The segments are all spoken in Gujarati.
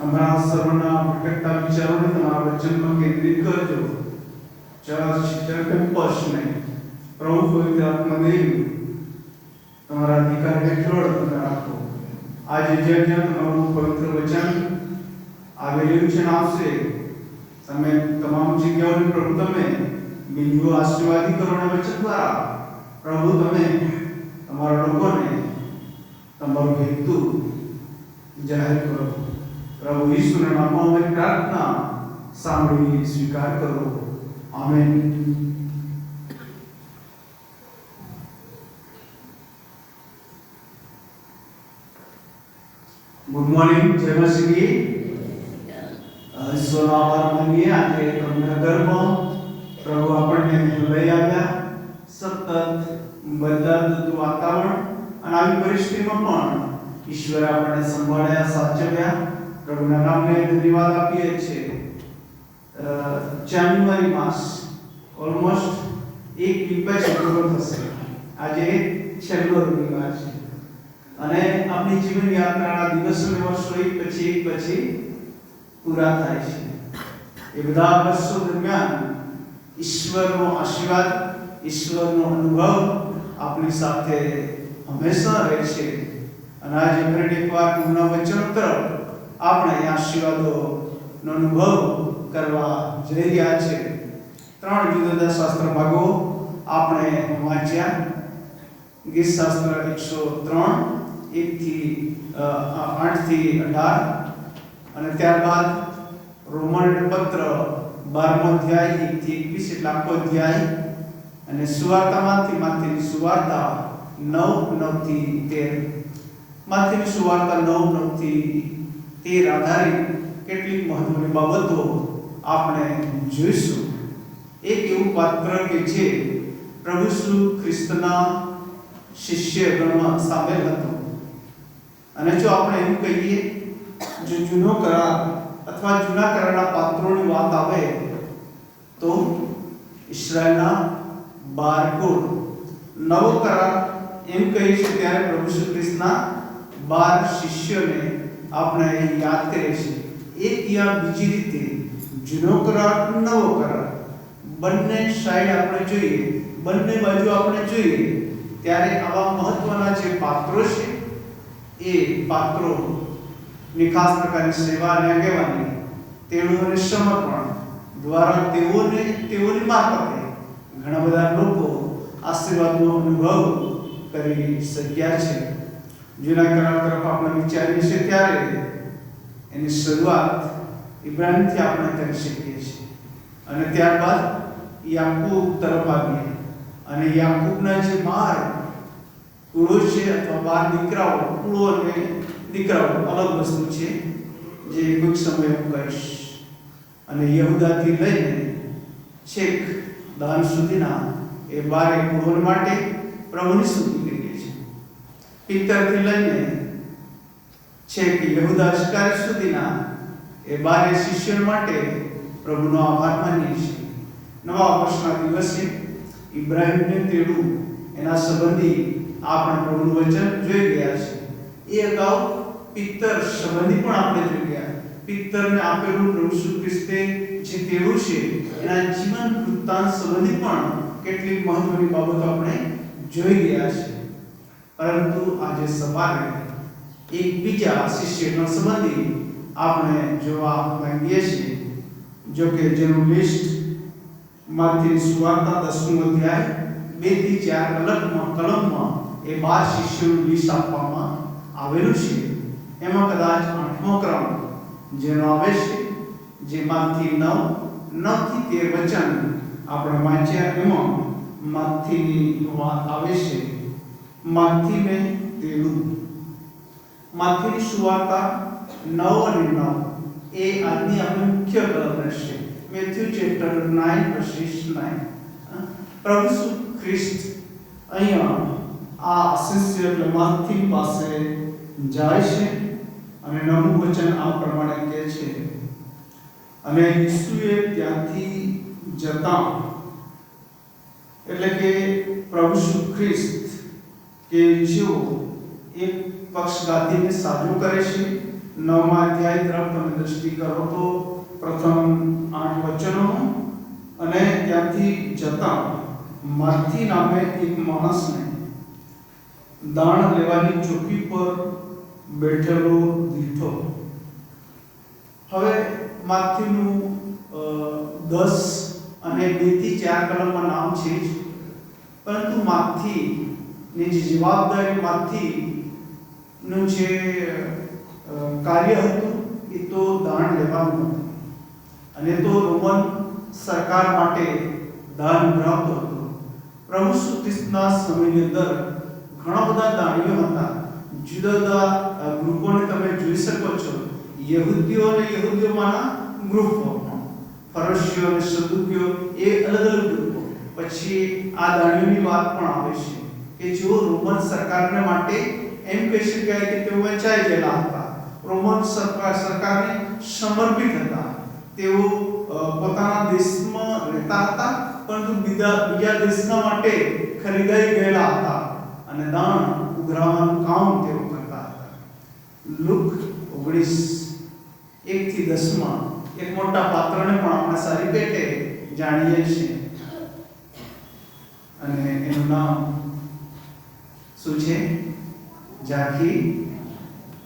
અમારા સર્વના ભટકતા વિચારોને તમારા વચનમાં કેન્દ્રિત કરજો. ચર્ચ કેમ્પસ ને પ્રભુ પવિત્ર આત્માદેવ તમારા અધિકાર હેઠળ તમે રાખો. આજે જ્યાં તમારું પવિત્ર વચન આવેલું છે આવશે, તમે તમામ જગ્યાઓને પ્રભુ તમે બિંદુ આશીર્વાદી કરોના વચન દ્વારા પ્રભુ તમે તમારા લોકોને તમારો હેતુ જાહેર કરો. પ્રભુ ઈસુના નામમાં અમારી પ્રાર્થના સાંભળી સ્વીકાર કરો. આમેન. Good morning. જય મસીહ. ઈશ્વરનો આભાર માનીએ આજે તમને ઘરમાં પ્રભુ આપણને લઈ આવ્યા. સતત બદલાતું વાતાવરણ અને આવી પરિસ્થિતિમાં પણ ઈશ્વરે આપણને સંભાળ્યા, સાચવ્યા. પ્રભુના નામને ધન્યવાદ આપીએ છીએ. જાન્યુઆરી માસ ઓલમોસ્ટ એક વીક પછી પૂરો થશે. આજે છેલ્લો રવિવાર છે અને આપણી જીવન યાત્રાના દિવસો અને વર્ષો એક પછી પૂરા થાય છે. એ બધા વર્ષો દરમિયાન ઈશ્વરનો આશીર્વાદ, ઈશ્વરનો અનુભવ આપણી સાથે હંમેશા રહે છે. અને આજે ફરી એકવાર પૂર્ણ વચન તરફ આપણે આશીર્વાદોનો અનુભવ કરવા જઈ રહ્યા છે. 3 જુદા જુદા શાસ્ત્ર ભાગો આપણે વાંચ્યા. ગીત શાસ્ત્ર 103 1 થી 8 થી 18 અને ત્યારબાદ રોમન પત્ર 12મો અધ્યાય 1 થી 21 એટલે આખો અધ્યાય, અને સુવાર્તામાંથી માથેની સુવાર્તા 9 થી 13. માથેની સુવાર્તા 9 થી 13 આધારિત કેટલીક મહત્વની બાબતો આપણે જોઈશું. એક એવું પાત્ર કે જે પ્રભુ ઈસુ ખ્રિસ્તના શિષ્ય ગણમાં સામેલ હતો. અને જો આપણે એમ કહીએ, જો જૂનો કરાર અથવા જૂના કરારના પાત્રોની વાત આવે તો ઇસ્રાયેલના 12 કુળ. નવો કરાર એમ કહીએ છીએ ત્યારે પ્રભુ ઈસુ ખ્રિસ્તના 12 શિષ્યોને આપણે યાદ કરીએ છીએ. એક યા બીજી રીતે જૂનો કરાર, નવો કરાર બંને સાઈડ આપણે જોઈએ, બંને બાજુ આપણે જોઈએ ત્યારે આવા મહત્વના જે પાત્રો છે એ પાત્રો ની ખાસ પ્રકારની સેવા અને આગેવાની, તેનું અને સમર્પણ દ્વારા તેઓની મારફતે ઘણા બધા લોકો આશીર્વાદનો અનુભવ કરી શક્યા છે. જૂના કરાર તરફ આપણે વિચારીએ છીએ ત્યારે એની શરૂઆત ઇબ્રાહીમથી આપણે કરી શકીએ છીએ. અને ત્યારબાદ યાકૂબ તરફ આવીએ અને યાકૂબના જે 12 કુળો છે અથવા 12 દીકરાઓ, કુળો અને દીકરાઓ અલગ વસ્તુ છે જે કોઈક સમય હું કહીશ. અને યહૂદાથી લઈને છેક દાન સુધીના એ 12 કુળો માટે પ્રભુની સ્તુતિ કરીએ છીએ. પિત્તરથી લઈને છેક યહૂદા ઇસ્કારિયોત સુધીના એ 12 શિષ્યો માટે પ્રભુનો આભાર માનીએ છીએ. નવા વર્ષના દિવસે ઇબ્રાહીમને તેડું એના સંબંધી આપણે પ્રભુનું વચન જોઈ ગયા છે. એ અગાઉ પિત્તર સંબંધી પણ આપણે જોઈ ગયા. પિત્તરને આપેલું પ્રભુ ઈસુ ખ્રિસ્તે જે તેડું છે એના જીવન વૃત્તાંત સંબંધી પણ કેટલીક મહત્વની બાબતો આપણે જોઈ ગયા છે. પરંતુ આજે સવારે એક બીજા શિષ્યના સંબંધી આપણે જોવા માંગીએ છીએ. જો કે જેનું લિસ્ટ માથેની સુવાર્તા 10મો અધ્યાય 2 થી 4 કલમમાં એ 12 શિષ્યોનું લિસ્ટ આપવામાં આવેલું છે. એમાં કદાચ 8મો ક્રમ જેનો આવે છે, જેમાંથી 9 થી 13 વચન આપણે વાંચ્યા, એમાં માથીની વાત આવે છે. માથીને તેડું. માથીની સુવાર્તા 9 અને 9 એ આજની આપણી મુખ્ય કલમ રહેશે. Matthew chapter 9 verses 9. પ્રભુ ઈસુ ખ્રિસ્ત અહીંયા આ શિષ્ય એટલે માથી પાસે જાય છે અને 9મું વચન આ પ્રમાણે કહે છે, અને ઈસુએ ત્યાંથી જતા, એટલે કે પ્રભુ ઈસુ ખ્રિસ્ત કે જેઓ એક પક્ષઘાતીને સાજો કરે છે, 9મા અધ્યાય તરફ તમે દ્રષ્ટિ કરો તો પ્રથમ 8 વચનો અને ત્યાંથી જતા માથી નામે એક માણસને દાણ લેવાની ચોકી પર બેઠેલો દીઠો. હવે માથીનું 10 અને 2 થી 4 કલમમાં નામ છે, પરંતુ માથીની જે જવાબદારી માથીનું જે કાર્ય હતું એ તો દાણ લેવાનું હતું, અને તો રોમન સરકાર માટે દાન ઉઘરાવતો હતો. પ્રભુ ઈસુ ખ્રિસ્તના સમયની અંદર ઘણા બધા દાણીઓ હતા. જુદા જુદા ગ્રુપોને તમે જોઈ શકો છો. યહૂદીઓ અને યહૂદીઓમાંના ગ્રુપો, ફરશીઓ અને સદુકીઓ, એ અલગ અલગ ગ્રુપો. પછી આ દાણીઓની વાત પણ આવે છે કે જેઓ રોમન સરકારને માટે એમ કહી શકાય કે તેઓ વંચાઈ ગયેલા હતા, રોમન સરકારને સમર્પિત હતા. તેઓ પોતાના દેશમાં રહેતા હતા, પરંતુ બીજા દેશના માટે ખરીદાઈ ગયેલા હતા અને દાન ઉઘરાવવાનું કામ તેઓ કરતા હતા. લુક 19:1 થી 10માં એક મોટા પાત્રને પણ આપણે સારી પેટે જાણીએ છીએ, અને એનું નામ શું છે? ઝાંખી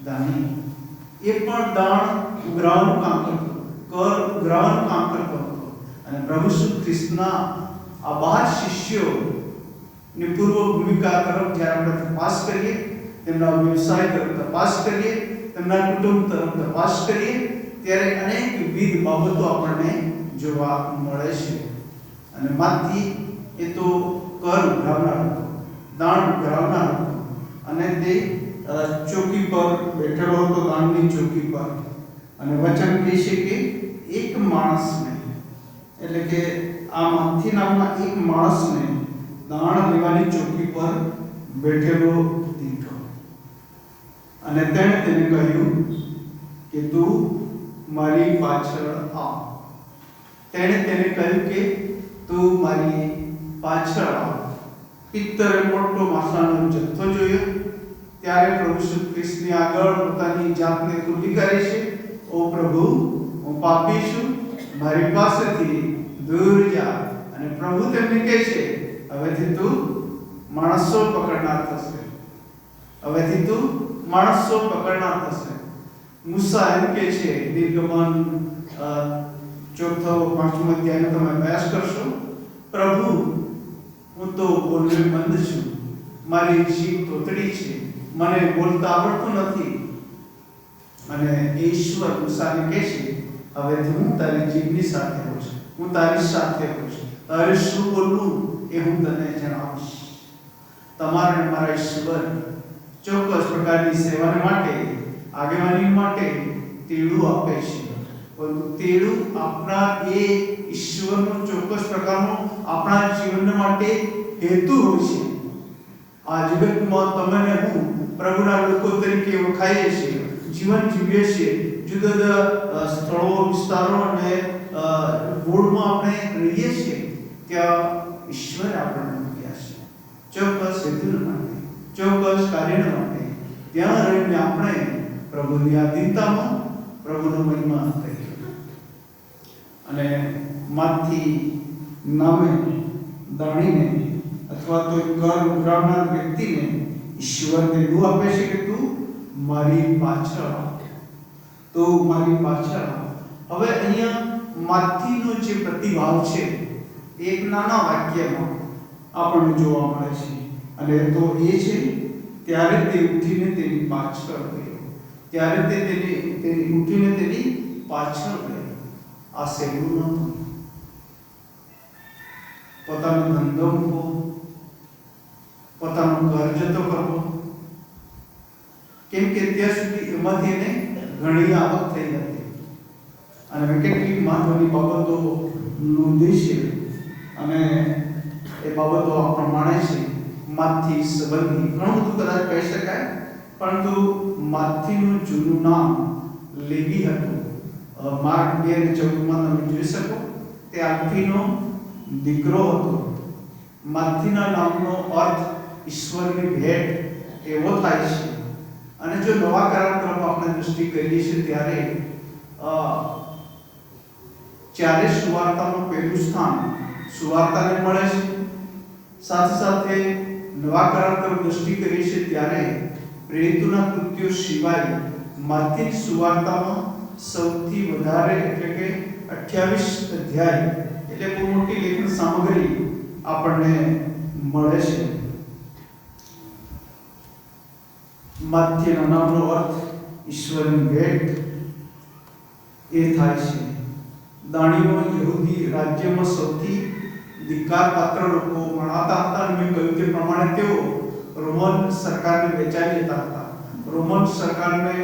દાણી. એ પણ દાણ ઉઘરાવવાનું કામ કરતો, કર ઉઘરાવવાનું કામ કરતો હતો. અને પ્રભુ ઈસુ ખ્રિસ્તના આ 12 શિષ્યોની પૂર્વ ભૂમિકા તરફ જ્યારે આપણે તપાસ કરીએ, તેમના વ્યવસાય તરફ તપાસ કરીએ, તેમના કુટુંબ તરફ તપાસ કરીએ, ત્યારે અનેકવિધ બાબતો આપણને જોવા મળે છે. અને માથી એ તો કર ઉઘરાવનાર હતો, દાણ ઉઘરાવનાર હતો, અને તે ચોકી પર બેઠેલો હતો, દાણની ચોકી પર. અને વચન કહે છે કે એક માણસને, એટલે કે આ માથી નામના એક માણસને દાણ લેવાની ચોકી પર બેઠેલો દીઠો. અને તેણે તેને કહ્યું કે તું મારી પાછળ આવ. તેણે તેને કહ્યું કે તું મારી પાછળ આવ. પિત્તરે મોટો માસાનો જથ્થો જોયો. ત્યારે પ્રભુ ઈસુ ખ્રિસ્તની આગળ પોતાની જાતને ખુલ્લી કરે છે. ઓ પ્રભુ, હું પાપી છું, મારી પાસેથી દૂર જા. અને પ્રભુ તેમને કહે છે, હવેથી તું માણસો પકડનાર થશે. હવેથી તું માણસો પકડનાર થશે. મૂસા એમ કહે છે, નિર્ગમન 4-5 અધ્યાયનો તમે અભ્યાસ કરશો, પ્રભુ, હું તો બોલને બંધ છું, મારી જીભ તોતડી છે, મને બોલતા આવડતું નથી. અને ઈશ્વર મૂસાને કહે છે, હવેથી હું તારી જીભની સાથે હોઈશ, હું તારી સાથે હોઈશ, તારે શું બોલવું એ હું તને જણાવીશ. તમારે મારા ઈશ્વર ચોક્કસ પ્રકારની સેવાને માટે, આગેવાની માટે તેડું આપે છે, પરંતુ તેડું આપણા એ ઈશ્વરનો ચોક્કસ પ્રકારનો આપણા જીવન માટે હેતુ હોય છે. આ જગતમાં તમે ને હું પ્રભુના લોકો તરીકે ઓળખાઈએ છીએ, જીવન જીવીએ છીએ, જુદા જુદા સ્થળો, વિસ્તારો અને મૂળમાં આપણે રહીએ છીએ. ત્યાં ઈશ્વરે આપણને મૂક્યા છે ચોક્કસ હેતુ માટે, ચોક્કસ કાર્ય માટે. ત્યાં રહીને આપણે પ્રભુની આધીનતામાં પ્રભુનો મહિમા કરીએ. અને માથી નામે દાણીને અથવા તો કર ઉઘરાવનાર વ્યક્તિને ઈશ્વર તેડું આપે છે કે તું મારી પાછળ આવ, તું મારી પાછળ આવ. હવે અહીંયા માથીનો જે પ્રતિભાવ છે એક નાના વાક્યમાં આપણને જોવા મળે છે, અને તો એ છે, ત્યારે તે ઉઠીને તેની પાછળ ગયો. ત્યારે તે ઉઠીને તેની પાછળ ગયો. આ સહેલું નહોતું. પોતાનો ધંધો મૂકવો, પોતાનો ઘર જતો કરવો, કેમ કે ત્યાં સુધી એમાંથી એને ઘણી આવક થઈ હતી. અને મેં કેટલીક મહત્વની બાબતો નોંધી છે, અને એ બાબતો આ પ્રમાણે છે. માથી સંબંધી ઘણું બધું કદાચ કહી શકાય, પરંતુ માથીનું જૂનું નામ લેવી હતું. માર્ક 2:14માં તમે જોઈ શકો, તે આલ્ફીનો દીકરો હતો. માથીના નામનો અર્થ ઈશ્વરની ભેટ એવો થાય છે. અને જો નવા કરાર તરફ આપણે દૃષ્ટિ કરીએ છીએ ત્યારે ચારે સુવાર્તાનું પહેલું સ્થાન સુવાર્તાને મળે છે. સાથે સાથે નવા કરાર તરફ દૃષ્ટિ કરીએ છીએ ત્યારે પ્રેરિતોના કૃત્યો સિવાય માથેની સુવાર્તામાં સૌથી વધારે એટલે કે 28 અધ્યાય એટલે બહુ મોટી લેખન સામગ્રી આપણને મળે છે. માથેના નામનો અર્થ ઈશ્વરની ભેટ એ થાય છે. દાણીઓ યહૂદી રાજ્યમાં સૌથી ધિક્કારપાત્ર લોકો ગણાતા હતા અને મેં કહ્યું તે પ્રમાણે તેઓ રોમન સરકારને વેચાઈ લેતા હતા, રોમન સરકારને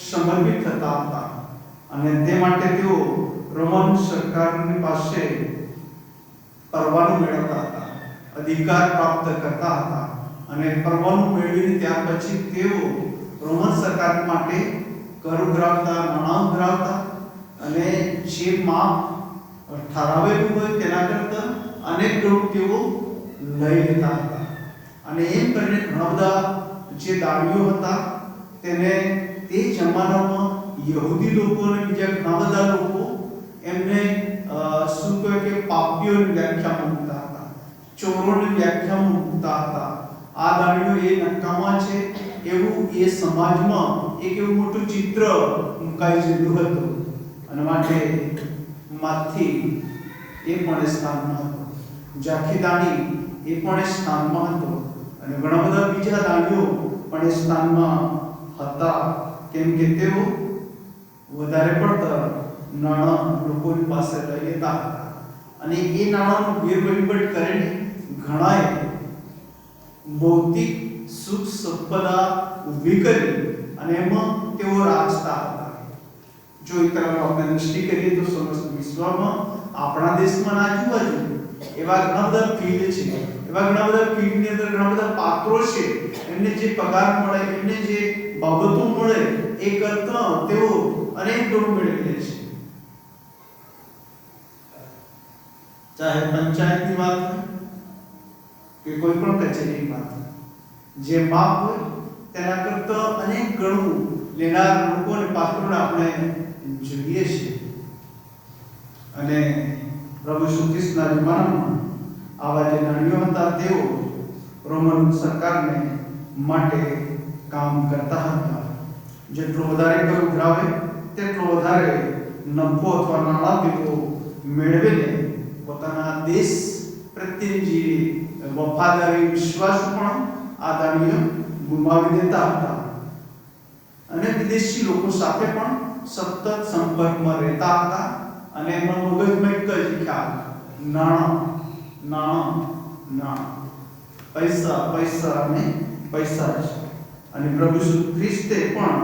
સમર્પિત થતા હતા અને તે માટે તેઓ રોમન સરકારની પાસે પરવાનું મેળવતા હતા, અધિકાર પ્રાપ્ત કરતા હતા અને પરવાનું મેળવીને ત્યાર પછી તેઓ રોમન સરકાર માટે કર ઉઘરાવતા, નાણાં ઉઘરાવતા અને જે માપ ઠરાવેલું હોય તેના કરતાં અનેક ગણું તેઓ લઈ લેતા હતા. અને એમ કરીને ઘણા બધા જે દાડીઓ હતા તેને તે જમાનામાં યહૂદી લોકો અને બીજા ઘણા બધા લોકો એમને શું કહે કે પાપીઓની વ્યાખ્યામાં મૂકતા હતા, ચોરોની વ્યાખ્યામાં મૂકતા હતા. આ દાડીઓ એ નકામા છે એવું એ સમાજમાં એક એવું મોટું ચિત્ર મુકાઈ ગયેલું હતું અને માટે માથી એ પણ સ્થાનમાં હતો, જાખી દાણી એ પણ સ્થાનમાં હતો અને ઘણા બધા બીજા દાણીઓ પણ સ્થાનમાં હતા, કેમ કે તેઓ વધારે પડતા નાણાં લોકોની પાસે લઈ લેતા હતા અને એ નાણાંનો ગેરવહીવટ કરીને ઘણાએ ભૌતિક સુખ સંપદા ઊભી કરી અને એમાં તેઓ રાજતા હતા. જો એક તરફ આપણે દૃષ્ટિ કરીએ તો સમસ્ત વિશ્વમાં આપણા દેશમાં આજુબાજુ એવા ઘણા બધા ફીલ્ડ છે, એવા ઘણા બધા ફીલ્ડની અંદર ઘણા બધા પાત્રો છે, એમને જે પગાર મળે, એમને જે બાબતો મળે એ કરતા તેઓ અનેક ગણું મેળવી લે છે. ચાહે પંચાયતની વાત હોય કે કોઈ પણ કચેરીની વાત હોય, જે માપ હોય તેના કરતા અનેક ગણું લેનાર લોકો અને પાત્રોને આપણે જોઈએ છીએ. અને પ્રભુ ઈસુ ખ્રિસ્તના જમાનામાં આવા જે દાણીઓ હતા તેઓ રોમન સરકારને માટે કામ કરતા હતા. જેટલો વધારે કર ઉઘરાવે તેટલો વધારે નફો અથવા નાણાં તેઓ મેળવીને પોતાના દેશ પ્રત્યેની જે વફાદારી, વિશ્વાસ પણ આ દાણીઓ ગુમાવી દેતા હતા અને વિદેશી લોકો સાથે પણ સતત સંપર્કમાં રહેતા હતા અને એમના મગજમાં એક જ ખ્યાલ, નાણાં નાણાં નાણાં, પૈસા પૈસા અને પૈસા છે. અને પ્રભુ ઈસુ ખ્રિસ્તે પણ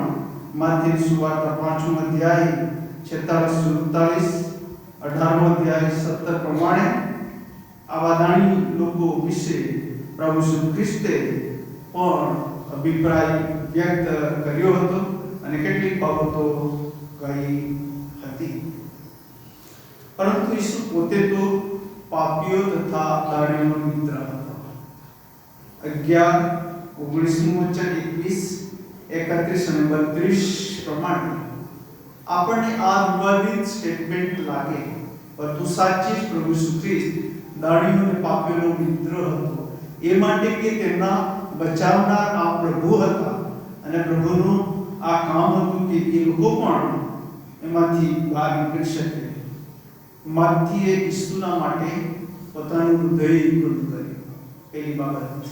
માથેની સુવાર્તા 5મો અધ્યાય 46-47, 18મો અધ્યાય 17 પ્રમાણે આવા દાણી લોકો વિશે પ્રભુ ઈસુ ખ્રિસ્તે પણ અભિપ્રાય વ્યક્ત કર્યો હતો અને કેટલીક બાબતો કહી હતી. પરંતુ ઈસુ પોતે તો પાપીઓ તથા દાણીઓનો મિત્ર હતો. 11-19મું વચન 21, 31 અને 32 પ્રમાણે આપણને આ વિવાદિત સ્ટેટમેન્ટ લાગે પરંતુ સાચી જ પ્રભુ ઈસુ ખ્રિસ્ત દાણીઓ અને પાપીઓનો મિત્ર હતો, એ માટે કે તેમના બચાવનાર આ પ્રભુ હતા અને પ્રભુનું આ કામ હતું કે એ લોકો પણ એમાંથી બહાર નીકળી શકે. માથીએ ઈસુના માટે પોતાનું હૃદય ખુલ્લું કર્યું. પહેલી બાબત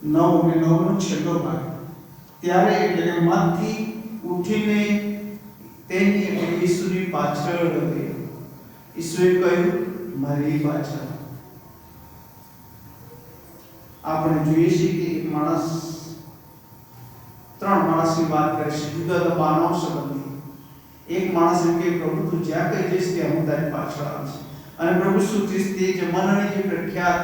9 અને 9નો છેલ્લો ભાગ. ત્યારે એટલે કે માથી ઉઠીને તેની એટલે ઈસુની પાછળ ગયો. ઈસુએ કહ્યું, મારી પાછળ. આપણે જોઈએ છીએ કે એક માણસ, 3 માણસની વાત કરે છે, જુદા જુદા માનવ સંબંધી. એક માણસ એમ કે પ્રભુ તું જ્યાં કહી જઈશ ત્યાં હું તારી પાછળ આવીશ. અને પ્રભુ ઈસુ ખ્રિસ્ત તે જમાનાની જે પ્રખ્યાત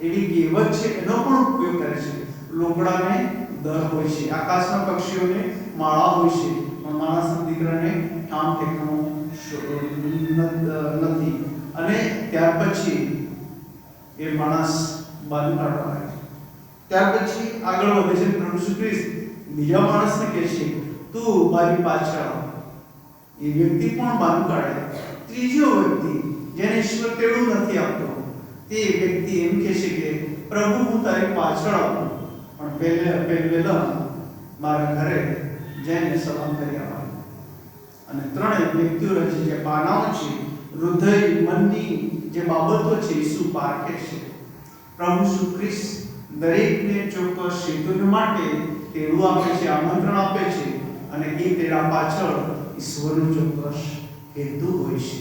એવી કહેવત છે એનો પણ ઉપયોગ કરે છે. લોકડાને દર હોય છે, આકાશના પક્ષીઓને માળા હોય છે, પણ માણસના દીકરાને ઠામ ઠેકાણું નથી. અને ત્યાર પછી એ માણસ બાજુ કાઢવા લાગે. ત્યાર પછી આગળ વધે છે પ્રભુ ઈસુ ખ્રિસ્ત બીજા માણસને કહે છે તું મારી પાછળ આવ. એ વ્યક્તિ પણ બાનું કાઢે. ત્રીજો વ્યક્તિ જેને ઈશ્વર તેડું નથી આપતો તે વ્યક્તિ એમ કહે છે કે પ્રભુ હું તારી પાછળ આવું, પણ પહેલા મારા ઘરે જઈને સલામ કરી આવવાનું. અને ત્રણેય વ્યક્તિઓ રચી જે પાનાઓ છે, હૃદય મનની જે બાબતો છે ઈસુ પારખે છે. પ્રભુ ઈસુ ખ્રિસ્ત દરેકને ચોક્કસ હેતુને માટે તેડું આપે છે, આમંત્રણ આપે છે, અને એ તેડા પાછળ ઈશ્વરનો ચોક્કસ હેતુ હોય છે.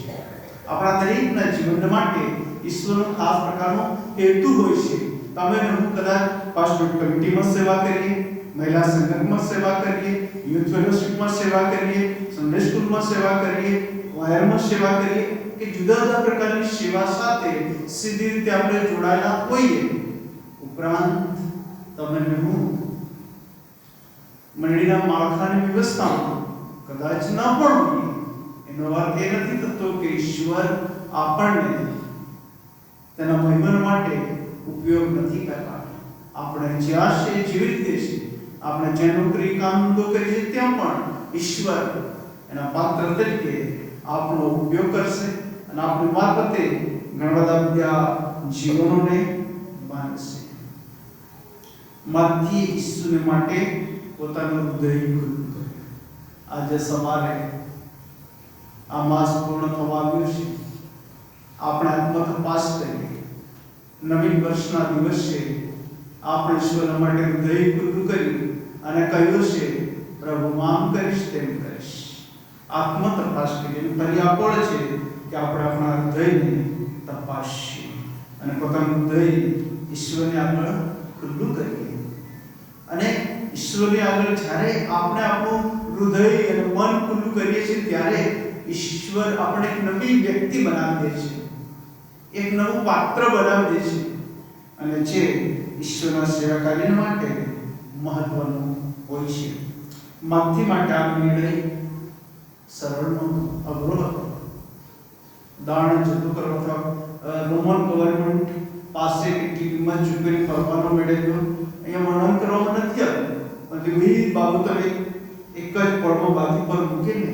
આપણા દરેકના જીવન માટે ઈશ્વરનો ખાસ પ્રકારનો હેતુ હોય છે. તમે ને હું કદાચ પાસ્ટર કમિટીમાં સેવા કરીએ, મહિલા સંગઠનમાં સેવા કરીએ, યુથ ફેલોશિપમાં સેવા કરીએ, સન્ડે સ્કૂલમાં સેવા કરીએ, વાયરમાં સેવા કરીએ કે જુદા જુદા પ્રકારની સેવા સાથે સીધી રીતે આપણે જોડાયેલા હોઈએ. ઉપરાંત તમે ને હું મંડળીના માળખાની વ્યવસ્થામાં કદાચ ન પણ હોઈએ, એનો અર્થ એ નથી થતો કે ઈશ્વર આપણને તેના મહિમા માટે ઉપયોગ નથી કરતા. આપણે જ્યાં છે જેવી રીતે છે, આપણે જે નોકરી કામ ધંધો કરીએ છીએ ત્યાં પણ ઈશ્વર એના પાત્ર તરીકે આપણો ઉપયોગ કરશે અને આપણી મારફતે ઘણા બધા જીવનોને બાંધશે. માથી ઈસુને માટે પોતાનું હૃદય ખુલ્લું કર્યું. આજે સવારે આ માસ પૂર્ણ થવા આવ્યું છે. આપણે આત્મતપાસ કરીએ. નવીન વર્ષના દિવસે આપણે ઈશ્વર માટે હૃદય ખુલ્લું કર્યું અને કહ્યું છે પ્રભુ આમ કરીશ તેમ કરીશ. આત્મતપાસ કરીએ. પર્યાપળ છે કે આપણે આપણા હૃદયને તપાસીએ અને પોતાનું હૃદય ઈશ્વરને આગળ ખુલ્લું કરીએ. અને ઈશ્વરની આગળ જ્યારે આપણે આપણું હૃદય અને મન ખુલ્લું કરીએ છીએ ત્યારે ઈશ્વર આપણે એક નવી વ્યક્તિ બનાવી દે છે, એક નવું પાત્ર બનાવી દે છે, અને જે ઈશ્વરના સેવા કાર્ય માટે મહત્વનું હોય છે. માથી માટે આ નિર્ણય સરળ નહોતો, અઘરો હતો. દાણ જતું કરવા હતા. રોમન ગવર્મેન્ટ પાસે કેટલી કિંમત ચૂકવીને ફરવાનો મેળવ્યો અહીંયા વર્ણન કરવામાં નથી આવ્યું, પણ વિવિધ બાબતોને એક જ પડવો બાજુ પર મૂકીને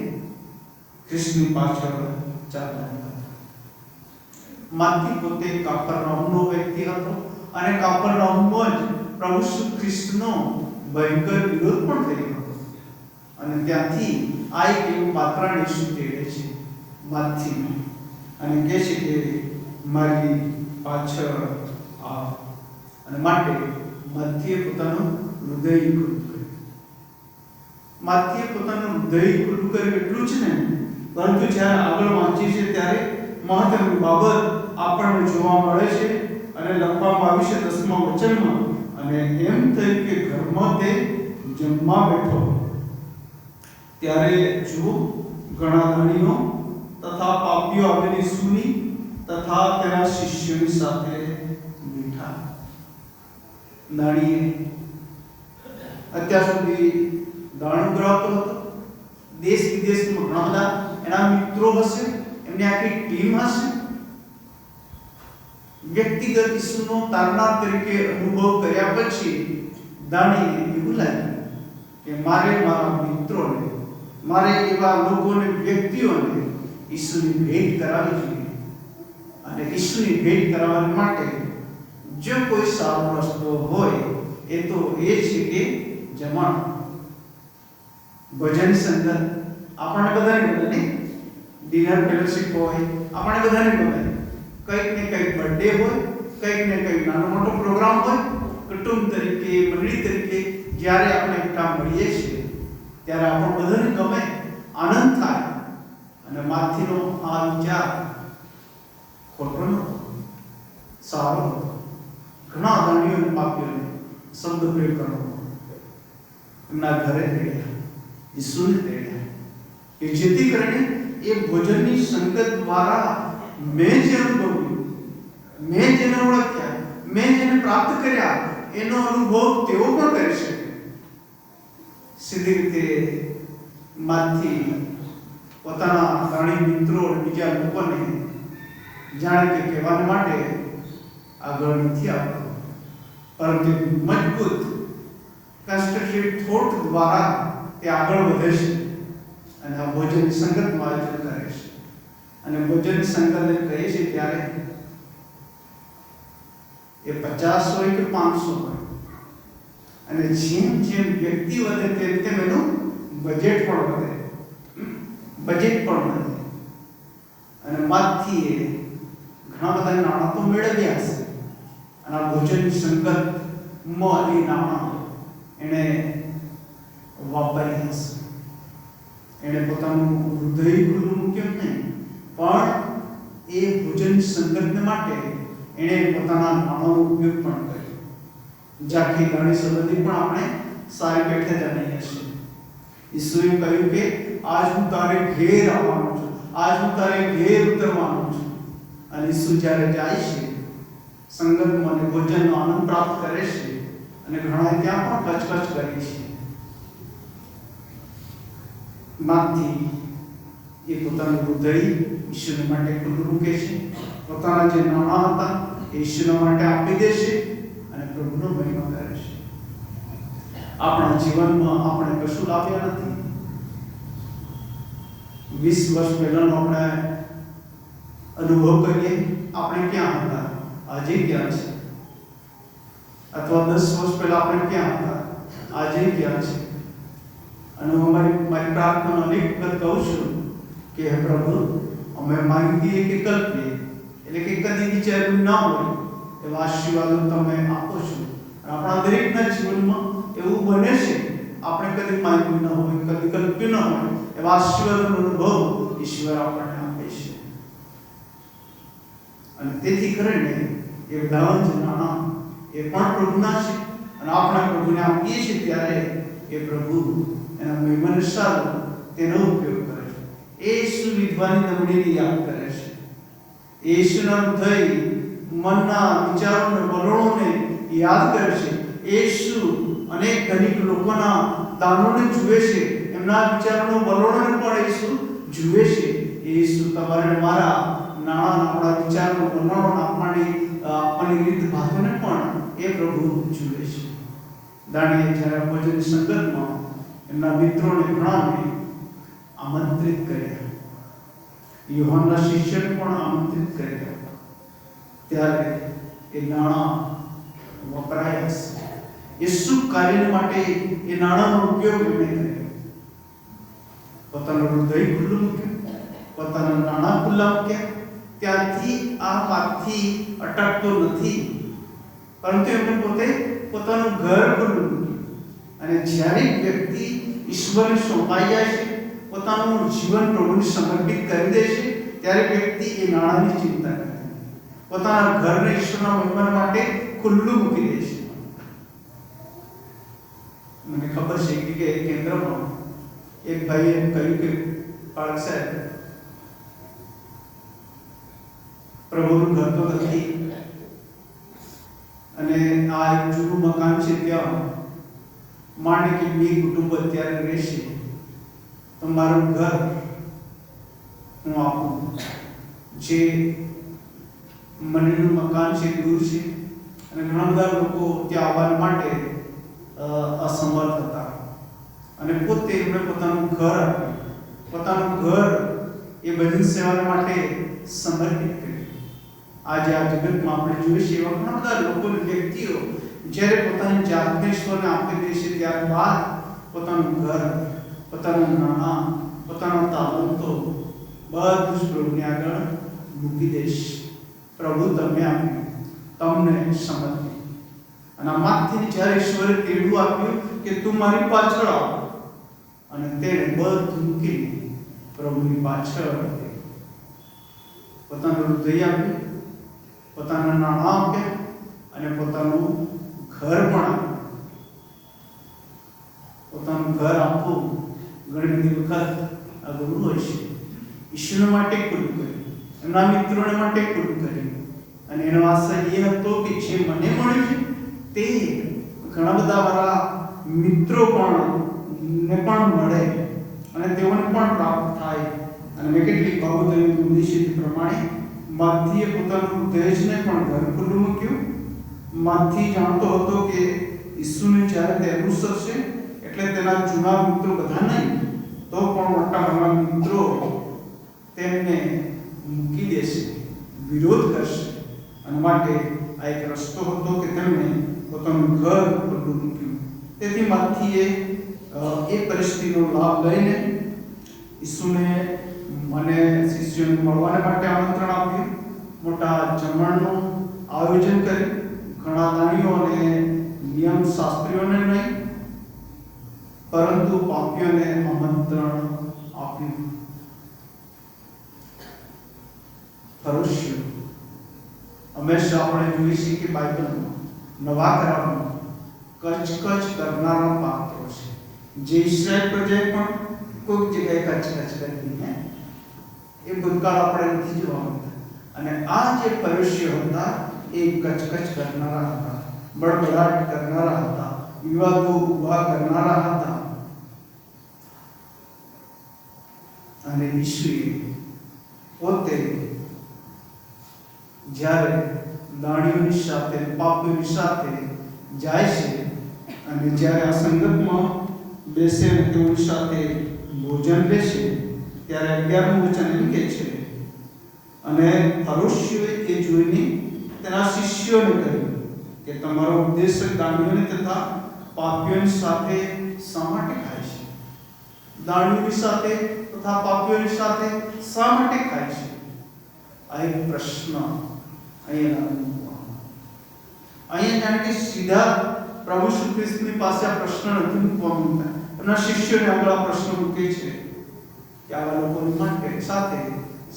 ખ્રિસ્તની પાછળ ચાલતા હતા. માથી પોતે કાપરનાહુમનો વ્યક્તિ હતો અને કાપરનાહુમમાં જ પ્રભુ ઈસુ ખ્રિસ્તનો ભયંકર વિરોધ પણ થયો હતો. અને ત્યાંથી આ એક એવું પાત્રને ઈસુ તેડે છે માથી અને કહે છે કે મારી પાછળ આવ. અને માટે માથીએ પોતાનું હૃદય ખુલ્લું કર્યું. માથીએ પોતાનું હૃદય ખુલ્લું કર્યું એટલું જ ને, પરંતુ જ્યારે આગળ વાંચીએ છીએ ત્યારે મહત્વની બાબત આપણને જોવા મળે છે અને લખવામાં આવી છે 10મા વચનમાં. અને એમ થયું કે ઘરમાં તે જમવા બેઠો ત્યારે જુઓ ઘણા ધણીઓ તથા પાપીઓ આવીને સૂની તથા તેના શિષ્યોની સાથે બેઠા. ધણીએ અત્યાર સુધી દાણ ઉઘરાવતો હતો. દેશ વિદેશમાં ઘણા બધા એના મિત્રો હશે, એમની આખી ટીમ હશે. વ્યક્તિગત ઈસુનો તારનાર તરીકે અનુભવ કર્યા પછી દાણીને એવું લાગ્યું કે મારે મારા મિત્રોને, મારે એવા લોકોને, વ્યક્તિઓને ઈસુની ભેટ કરાવવી જોઈએ. અને ઈસુની ભેટ કરાવવા માટે જો કોઈ સારો રસ્તો હોય એ તો એ છે કે જમણ, ભજન સંગત. આપણને બધાને ગમે ને, ડિનર ફેલોશિપ હોય, આપણને બધાને ગમે. કંઈક ને કંઈક બર્થડે હોય, કંઈક ને કંઈક નાનો મોટો પ્રોગ્રામ હોય, કુટુંબ તરીકે, મંડળી તરીકે જ્યારે આપણે એકઠા મળીએ છીએ ત્યારે આપણને બધાને ગમે, આનંદ થાય. અને માથીનો આ વિચાર ખોટો નહોતો, સારો હતો. ઘણા દાણીઓ અને પાપીઓને શબ્દ પ્રયોગ કરવાનો એમના ઘરે તેડ્યા, ઈસુને તેડ્યા કે જેથી કરીને એ ભોજનની સંગત દ્વારા મેં જે અનુભવ્યું, મેં જેને ઓળખ્યા, મેં જેને પ્રાપ્ત કર્યા એનો અનુભવ તેઓ પણ કરી શકે. સીધી રીતે માથી પોતાના દાણી મિત્રો અને બીજા લોકોને જાણે કે કહેવા માટે આગળ નથી આવતો. પરંતુ મજબૂત કન્સ્ટ્રક્ટિવ થોટ દ્વારા તે આગળ વધે છે અને આ ભોજન સંગતનું આયોજન કરે છે. અને ભોજન સંગતને કહે છે ત્યારે એ 50 હોય કે 500 હોય, અને જેમ જેમ વ્યક્તિ વધે તેમ તેમ એનું બજેટ પણ વધે, અને માંથી એ ઘણા બધા નાણાં તો મેળવ્યા હશે, અને આ ભોજન સંગતમાં એ નાણાં એને વાપર્યા હશે. એને પોતાનું હૃદય ખુલ્લું મૂક્યું નહીં, પણ એ ભોજન સંગતને માટે એણે પોતાના નાણાંનો ઉપયોગ પણ કર્યો. જાખી ગાણી સંબંધી પણ આપણે સારી પેઠે જાણીએ છીએ. ઈસુએ કહ્યું કે આજ હું તારે ઘેર આવવાનો છું, આજ હું તારે ઘેર ઉતરવાનો છું. અને ઈસુ જ્યારે જાય છે સંગતમાં અને ભોજનનો આનંદ પ્રાપ્ત કરે છે, અને ઘણા ત્યાં પણ કચકચ કરે છે. માંથી એ પોતાનું હૃદય ઈશ્વર માટે ખુલ્લું મૂકે છે, પોતાના જે નાણાં હતા એ ઈશ્વર માટે આપી દે છે અને પ્રભુનો મહિમા કરે છે. આપણા જીવનમાં આપણે કશું લાવ્યા નથી. 20 વર્ષ પહેલાનો આપણે અનુભવ કરીએ, આપણે ક્યાં હતા, આજે ક્યાં છે? અથવા 10 વર્ષ પહેલા આપણે ક્યાં હતા, આજે ક્યાં છે? અને હું મારી પ્રાર્થના અનેક વખત કહું છું કે હે પ્રભુ, અમે માંગીએ કે કલ્પીએ, એટલે કે કદી વિચાર્યું ના હોય એવા આશીર્વાદો તમે આપો છો. આપણા દરેકના જીવનમાં એવું બને છે, આપણે કદી માંગ્યું ન હોય, કદી કલ્પ્યું ન હોય એવા આશીર્વાદનો અનુભવ ઈશ્વર આપણને આપે છે. અને તેથી કરીને એ બધા જ નાણાં એ પણ પ્રભુના છે, અને આપણે પ્રભુને આપીએ છીએ ત્યારે એ પ્રભુ એના મહિમાને સારું તેનો ઉપયોગ કરે છે. યેસુ વિધવાની નબળીને યાદ કરે છે. યેસુના હૃદય, મનના વિચારોને, વલણોને યાદ કરે છે. યેસુ અનેક ધનિક લોકોના દાનોને જુએ છે, એમના વિચારોનો વલણોને પણ યેસુ જુએ છે. યેસુ તમારે મારા નાણાં, આપણા વિચારો, વલણો, આપવાની રીત ભાતોને પણ એ પ્રભુ જુએ છે. દાણીએ જ્યારે ભોજન સંગતમાં એમના મિત્રોને ઘણાને આમંત્રિત કર્યા, યોહાનના શિષ્યને પણ આમંત્રિત કર્યા, ત્યારે એ નાણાં વપરાયા છે. એ શુભ કાર્ય માટે એ નાણાંનો ઉપયોગ એમણે કર્યો. પોતાનું હૃદય ખુલ્લું મૂક્યું, પોતાના નાણાં ખુલ્લા મૂક્યા. ત્યાંથી આ વાતથી અટકતો નથી, પરંતુ એમણે પોતે પોતાનું ઘર ખુલ્લું મૂક્યું. અને જ્યારે વ્યક્તિ ઈશ્વરને સોંપાઈ જાય છે, પોતાનું જીવન પ્રભુને સમર્પિત કરી દે છે, ત્યારે વ્યક્તિ એ નાણાંની ચિંતા કરે, પોતાના ઘરને ઈશ્વરના મહિમા માટે ખુલ્લું મૂકી દે છે. મને ખબર છે કે કેન્દ્રમાં એક ભાઈએ એમ કહ્યું કે બાળક સાહેબ, પ્રભુનું ઘર તો નથી, અને આ એક જૂનું મકાન છે, ત્યાં માંડે કે 2 કુટુંબ અત્યારે રહેશે, તો મારું ઘર હું આપું. જે મંદિરનું મકાન છે દૂર છે, અને ઘણા બધા લોકો ત્યાં આવવા માટે અસમર્થ હતા, અને પોતે એમણે પોતાનું ઘર આપ્યું, પોતાનું ઘર એ ભજન સેવા માટે સમર્પિત કર્યું. આજે આ જગતમાં આપણે જોઈએ છીએ એવા ઘણા બધા લોકો, વ્યક્તિઓ જ્યારે પોતાની જાતને ઈશ્વરને આપી દે છે, ત્યારબાદ પોતાનું ઘર, પોતાનું નાણાં, પોતાના તાલંતો બધું જ પ્રભુને આગળ મૂકી દેશ. પ્રભુ તમે આપ્યું, તમને સમર્પિત. અને આમાંથી જ્યારે ઈશ્વરે તેડું આપ્યું કે તું મારી પાછળ આવ, અને તેણે બધું મૂકીને પ્રભુની પાછળ પોતાનું હૃદય આપ્યું, પોતાના નાણાં આપ્યા, અને પોતાનું ઘર પણ આપ્યું. પોતાનું ઘર આપવું ઘણી બધી વખત અઘરું હોય છે. ઈશ્વર માટે ખુલ્લું કર્યું, એમના મિત્રોને માટે ખુલ્લું કર્યું, અને એનો આશય એ હતો કે જે મને મળ્યું છે તે ઘણા બધા મારા મિત્રો પણ મળે, અને તેઓને પણ પ્રાપ્ત થાય. અને મેં કેટલીક બાબતો ઉદ્દેશિત પ્રમાણે માધ્યે પોતાનું હૃદયને પણ ઘર ખુલ્લું મૂક્યું, માંથી જાણતો હતો કે ઈસુને જ્યારે તે અનુસરશે એટલે તેના જૂના મિત્રો બધા નહીં તો પણ મોટા ભાગના મિત્રો તેમને મૂકી દેશે, વિરોધ કરશે, અને માટે આ એક રસ્તો હતો કે તેમણે પોતાનું ઘર ખુલ્લું મૂક્યું. તેથી માથીએ એ પરિસ્થિતિનો લાભ લઈને ઈસુને મને શિષ્યોને મળવાને માટે આમંત્રણ આપ્યું. મોટા જમણનું આયોજન કર્યું. ઘણા દાણીઓ અને નિયમ શાસ્ત્રીઓને નહીં પરંતુ પાપીઓને આમંત્રણ આપ્યું. ફરોશીઓ હંમેશા આપણે જોઈએ છીએ કે બાઇબલમાં નવા કરારમાં કચકચ કરનારા પાત્રો છે. જે ઇસ્રાયેલ પ્રજાએ પણ કોઈક જગ્યાએ કચકચ કરી હે એ ભૂતકાળ આપણે નથી જોવા મળતા. અને આ જે ફરોશીઓ હતા એ કચકચ કરનારા હતા, બળબડાટ કરનારા હતા, વિવાદો ઉભા કરનારા હતા. અને ઈશ્વરે પોતે જ્યારે દાણીઓની સાથે પાપીઓની સાથે જાય છે અને જ્યારે આ સંગતમાં બેસે અને તેઓની સાથે ભોજન લેશે ત્યારે 11મું વચન એમ કહે છે, અને ફરોશીઓએ એ જોઈને તેના શિષ્યોને કહ્યું કે તમારો ઉપદેશક દાણીઓને તથા પાપીઓની સાથે શા માટે ખાય છે? દાણીઓની સાથે તથા પાપીઓની સાથે શા માટે ખાય છે? આ એક પ્રશ્ન અહીંયા જાણે કે સીધા પ્રભુ શ્રી કૃષ્ણની પાસે આ પ્રશ્ન નથી મૂકવામાં. એમના શિષ્યોને આગળ આ પ્રશ્ન મૂકે છે કે આવા લોકોની માટે સાથે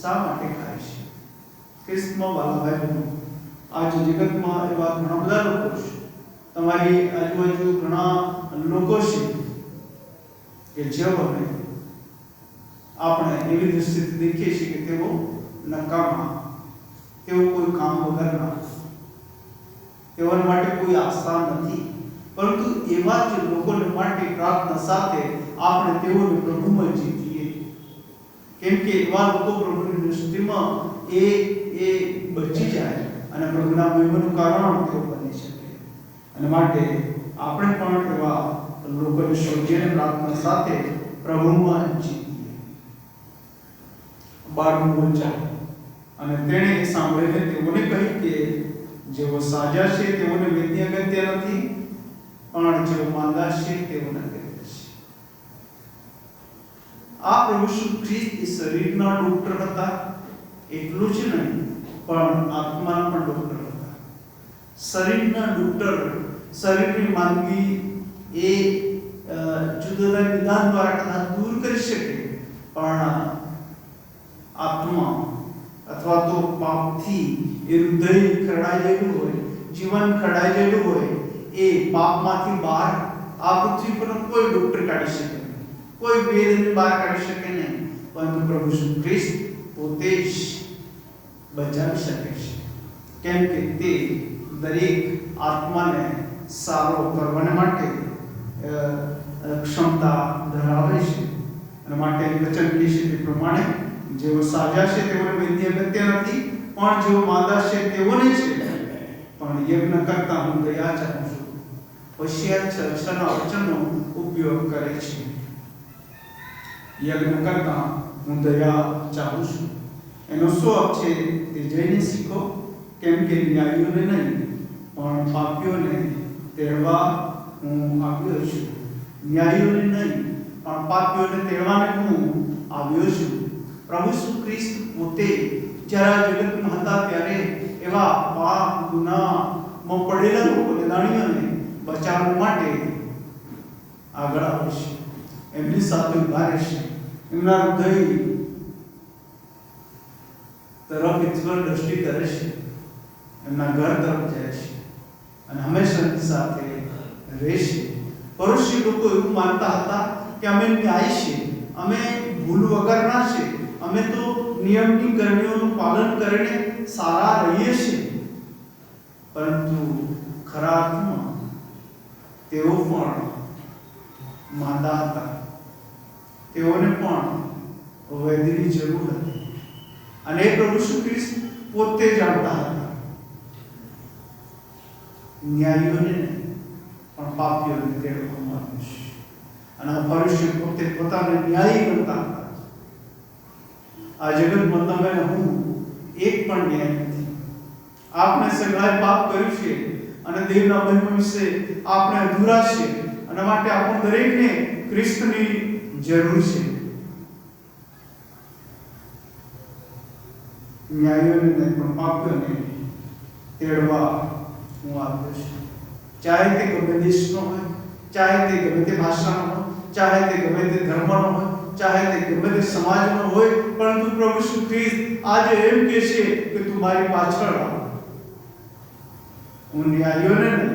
શા માટે ખાય છે? કૃષ્ણમાં બાલાભાઈ બનો આજ જગતમાં એવા ઘણા બધા લોકો છે, તમારી આજુબાજુ ઘણા લોકો છે કે જેઓને આપણે એવી દૃષ્ટિથી દેખીએ છીએ કે તેઓ નકામા, તેઓ કોઈ કામ વગરના, તેઓને માટે કોઈ આસ્થા નથી. પરંતુ એવા જ લોકોને માટે પ્રાર્થના સાથે આપણે તેઓને પ્રભુમાં જીતીએ. કેમ કે એવા લોકો પ્રભુની દૃષ્ટિમાં એ બચી જાય અને પ્રભુના મહિમાનું કારણ તેઓ બની શકે. અને માટે આપણે પણ એવા લોકોને શોધીને પ્રાર્થના સાથે પ્રભુમાં જીતીએ. 12મું વચન, અને તેણે સાંભળીને તેઓને કહ્યું કે જેઓ સાજા છે તેઓને વેદની અગત્ય નથી, પણ જેઓ માંદા છે તેઓને અગત્ય છે. આ પ્રભુ શ્રી ખ્રિસ્ત શરીરના ડોક્ટર હતા, એટલું જ નહીં પણ આત્માના પણ ડોક્ટર હતા. શરીરના ડોક્ટર શરીરની માંદગી એ જુદા નિદાન દ્વારા કદાચ દૂર કરી શકે, પણ આત્મા અથવા તો પાપથી એ હૃદય ખરડાઈ ગયેલું હોય, જીવન ખરડાઈ ગયેલું હોય, એ પાપમાંથી બહાર આ પૃથ્વી પર કોઈ ડોક્ટર કાઢી શકે નહીં, કોઈ વેદને બહાર કાઢી શકે નહીં, પરંતુ પ્રભુ શ્રી ખ્રિસ્ત પોતે જ બચાવી શકે છે. કેમ કે તે દરેક આત્માને સારો કરવાને માટે ક્ષમતા ધરાવે છે. અને માટે વચન કહે છે તે પ્રમાણે જેઓ સાજા છે તેઓને વૈદ્ય અગત્ય નથી, પણ જેઓ માંદા છે તેઓને છે. પણ યજ્ઞ કરતા હું દયા ચાહું છું. હોશિયાર ચર્ચાના વચનનો ઉપયોગ કરે છે. યજ્ઞ કરતા હું દયા ચાહું છું. એનો શું અર્થ છે તે જઈને શીખો. કેમ કે ન્યાયીઓને નહીં પણ પાપીઓને તેડવા હું આવ્યો છું. ન્યાયીઓને નહીં પણ પાપીઓને તેડવાને હું આવ્યો છું. પ્રભુ શ્રી ખ્રિસ્ત પોતે જ્યારે જગતમાં હતા ત્યારે એવા પાપ ગુનામાં પડેલા લોકોને, દાણીઓને બચાવવા માટે આગળ આવે છે, એમની સાથે ઉભા રહેશે, એમના હૃદય તરફ ઈશ્વર દ્રષ્ટિ કરે છે, એમના ઘર તરફ જાય છે અને હંમેશા એમની સાથે રહેશે. પરોશી લોકો એવું માનતા હતા કે અમે ન્યાય છે, અમે ભૂલ વગરના છે, અમે તો નિયમની કરણીઓનું પાલન કરીને સારા રહીએ છીએ. પરંતુ ખરા અર્થમાં તેઓ પણ માંદા હતા, તેઓને પણ વૈદ્યની જરૂર હતી. અને પ્રભુ શ્રી ખ્રિસ્ત પોતે જાણતા હતા. ન્યાયીઓને પણ પાપીઓને તેડવામાં આવ્યું છે. અને આ ફરીસી પોતે પોતાને ન્યાયી ગણતા હતા. આ જગતમાં તમે ને હું એક પણ ન્યાય નથી. આપણે સગળાએ પાપ કર્યું છે અને દેવના મહિમા વિશે આપણે અધૂરા છે, અને માટે આપણે દરેકને ખ્રિસ્તની જરૂર છે. ન્યાયીઓને પણ પાપીઓને તેડવા હું આવ્યો છું. ચાહે તે ગમે દેશનો હોય, ચાહે તે ગમે તે ભાષાનો હોય, ચાહે તે ગમે તે ધર્મનો હોય, ચાહે તે ગમે તે સમાજનો હોય, પરંતુ પ્રભુ ઈસુ ખ્રિસ્ત આજે એમ કહે છે કે તું મારી પાછળ આવ. હું ન્યાયીઓને નહીં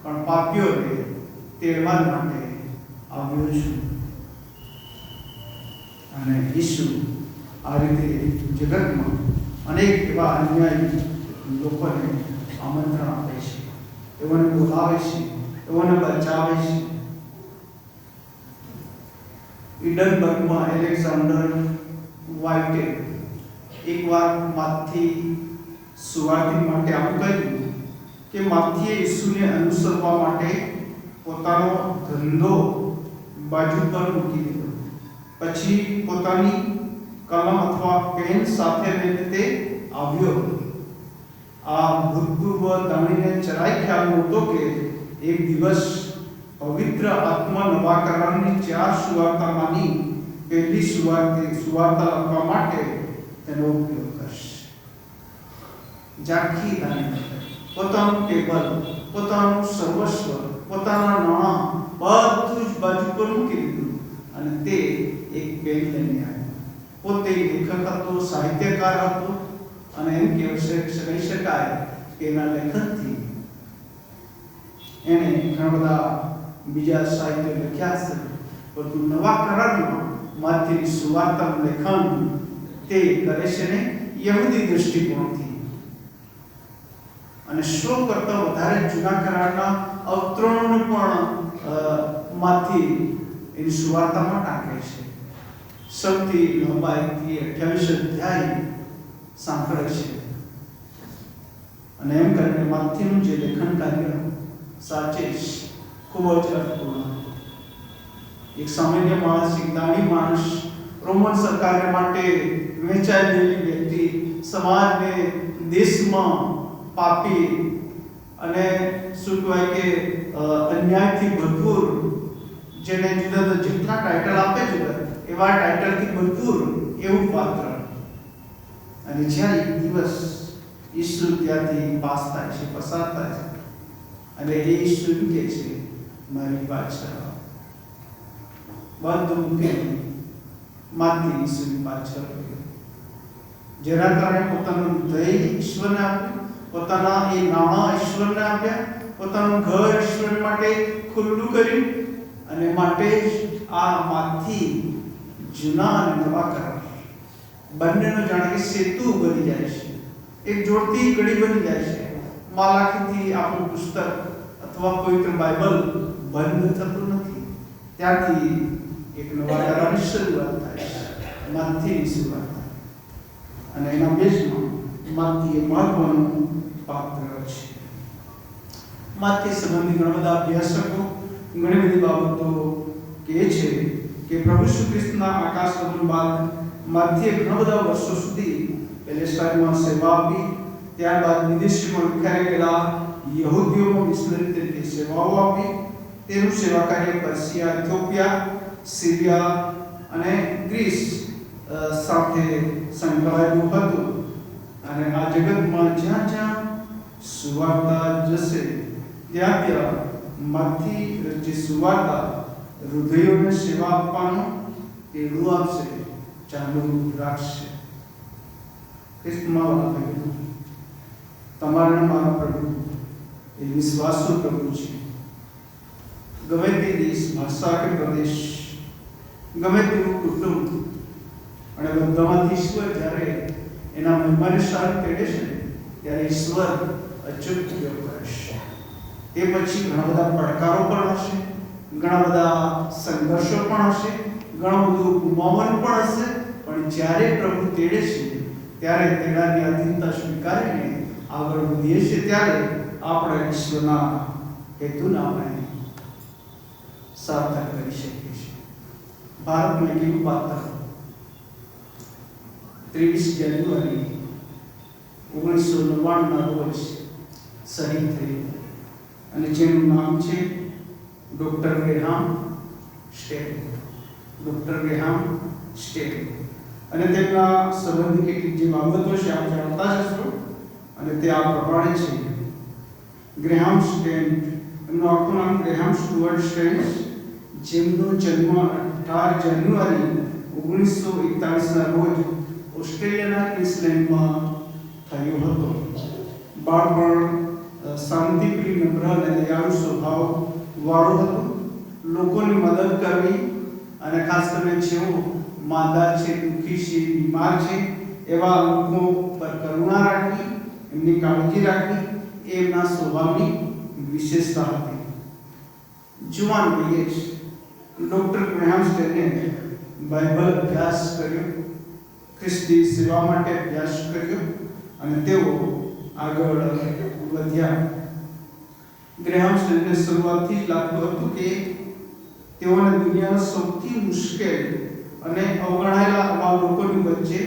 પણ પાપીઓને તેડવા માટે આવ્યો છું. અને ઈસુ આ રીતે જગતમાં અનેક એવા અન્યાયી લોકોને આમંત્રણ આપે છે, એઓને બોલાવે છે, એઓને બચાવે છે. ઇડનબર્ગમાં એલેક્ઝાન્ડર વ્હાઇટે એકવાર માથી સુવાર્તિક માટે આમ કહ્યું કે માથીએ ઈસુને અનુસરવા માટે પોતાનો ધંધો બાજુ પર મૂકી દીધો. પછી પોતાની કલમ અથવા પેન સાથે લઈને તે આવ્યો. આ ભૂતપૂર્વ દાણીને જરાય ખ્યાલ નહોતો કે એક દિવસ પવિત્ર આત્મા નવા કરારની 4 સુવાર્તામાંની પહેલી સુવાર્તા લખવા માટે તેનો ઉપયોગ કરશે. ઝાંખી દાણી પોતાનું ટેબલ, પોતાનું સર્વસ્વ, પોતાના નાણાં બધું જ બાજુ પર મૂકી દીધું અને તે એક પેન લઈને આવ્યો. પોતે લેખક હતો, સાહિત્યકાર હતો, અને એમ કહી શકાય કે એના લેખનથી એને ઘણા બધા બીજા સાહિત્ય લખ્યા છે, પરંતુ નવા કરારમાં માથીની સુવાર્તાનું લેખન તે કરે છે ને યહૂદી દૃષ્ટિકોણથી. અને 100 કરતાં વધારે જૂના કરારના અવતરણોને પણ માંથી એની સુવાર્તામાં ટાંકે છે. સૌથી લંબાઈથી 28 અધ્યાય સાંકળે છે. અને એમ કરીને માથીનું જે લેખન કાર્ય સાચે જ ખૂબ જ અર્થપૂર્ણ. એક સામાન્ય માણસ, એક દાણી માણસ, રોમન સરકારને માટે વેચાયેલી વ્યક્તિ, સમાજને, દેશમાં પાપી અને શું કહેવાય કે અન્યાયથી ભરપૂર, જેને જુદા જુદા જેટલા ટાઇટલ આપે છે એવા ટાઇટલથી ભરપૂર એવું પાત્ર. અને જ્યારે એક દિવસ ઈસુ ત્યાંથી પાસ થાય છે, પસાર થાય છે, અને એ ઈસુ કહે છે મારી પાછળ. બધું મૂકીને માથી ઈસુની પાછળ ગયો. જેના કારણે પોતાનું દય ઈશ્વરને આપ્યું, પોતાના એ નાણાં ઈશ્વરને આપ્યા, પોતાનું ઘર ઈશ્વર માટે ખુલ્લું કર્યું. અને માટે આ માથી જૂના અને નવા કરાર બંનેનો જાણે કે સેતુ બની જાય છે, એક જોડતી કડી બની જાય છે. માલાખીથી આપણું પુસ્તક અથવા પવિત્ર બાઇબલ બંધ થતું નથી. ત્યાંથી એક નવા કરારની શરૂઆત થાય છે, માથીની શરૂઆત થાય. અને એના બેઝમાં માથી એ મહત્વનું પાત્ર છે. માથી સંબંધી ઘણા બધા અભ્યાસકો ઘણી બધી બાબતો કહે છે કે પ્રભુ ઈસુ ખ્રિસ્તના આકાશ ગમન બાદ માથીએ ઘણા બધા વર્ષો સુધી પેલેસ્ટાઇનમાં સેવા આપી. ત્યારબાદ વિદેશીમાં વિખાઈ ગયેલા યહૂદીઓમાં મિશનરી તરીકે સેવાઓ આપી. તેનું સેવા કાર્ય પર્શિયા, ઇથોપિયા, સિરિયા અને ગ્રીસ સાથે સંકળાયેલું હતું. અને આ જગતમાં જ્યાં જ્યાં સુવાર્તા જશે ત્યાં ત્યાં માથી જે સુવાર્તા હૃદયોને સેવા આપવાનું તેડું આપશે, ચાલુ રાખશે. ખ્રિસ્તમાં તમારા મારા પ્રભુ એ વિશ્વાસુ પ્રભુ છે. ગમે તે દેશ, ભાષા કે પ્રદેશ, ગમે તેવું કુટુંબ, અને બધામાંથી ઈશ્વર જ્યારે એના મહિમાને સારું તેડે છે ત્યારે ઈશ્વર અચૂક ઉપયોગ કરશે. તે પછી ઘણા બધા પડકારો પણ હશે, ઘણા બધા સંઘર્ષો પણ હશે, ઘણું બધું ગુમાવવાનું પણ હશે. પણ જ્યારે પ્રભુ તેડે છે ત્યારે તેનાની અધીનતા સ્વીકારીને આગળ વધીએ છીએ ત્યારે આપણે ઈશ્વરના હેતુને આપણે સાર્થક કરી શકીએ છીએ. ભારતમાં એક એવું પાત્ર 23 જાન્યુઆરી 1999 રોજ શહીદ થયું અને જેનું નામ છે doctor Graham Staines. Doctor Graham Staines અને તેમના સંબંધી કેટલીક જે બાબતો છે આપ જાણતા જ હશો અને તે આ પ્રમાણે છે. ગ્રેહામ સ્ટેન, એમનું આખું નામ ગ્રેહામ સ્ટુઅર્ટ સ્ટેન, જેમનો જન્મ 18 જાન્યુઆરી 1941ના રોજ ઓસ્ટ્રેલિયાના ક્વીન્સલેન્ડમાં થયો હતો. બાળપણ શાંતિપ્રિય, નમ્ર અને દયાળુ સ્વભાવ વાળું હતું. લોકોની મદદ કરવી અને ખાસ કરીને જેઓ માંદા છે, દુઃખી છે, બીમાર છે એવા લોકો પર કરુણા રાખવી, એમની કાળજી રાખવી એ એમના સ્વભાવની વિશેષતા હતી. જુવાન વયે જ ડોક્ટર ગ્રેહામ સ્ટેને બાઇબલ અભ્યાસ કર્યો, ખ્રિસ્તી સેવા માટે અભ્યાસ કર્યો અને તેઓ આગળ વધ્યા. ગ્રેહામ સ્ટેનને શરૂઆતથી જ લાગતું હતું કે તેઓને દુનિયાનો સૌથી મુશ્કેલ અને અવગણાયેલા આવા લોકોની વચ્ચે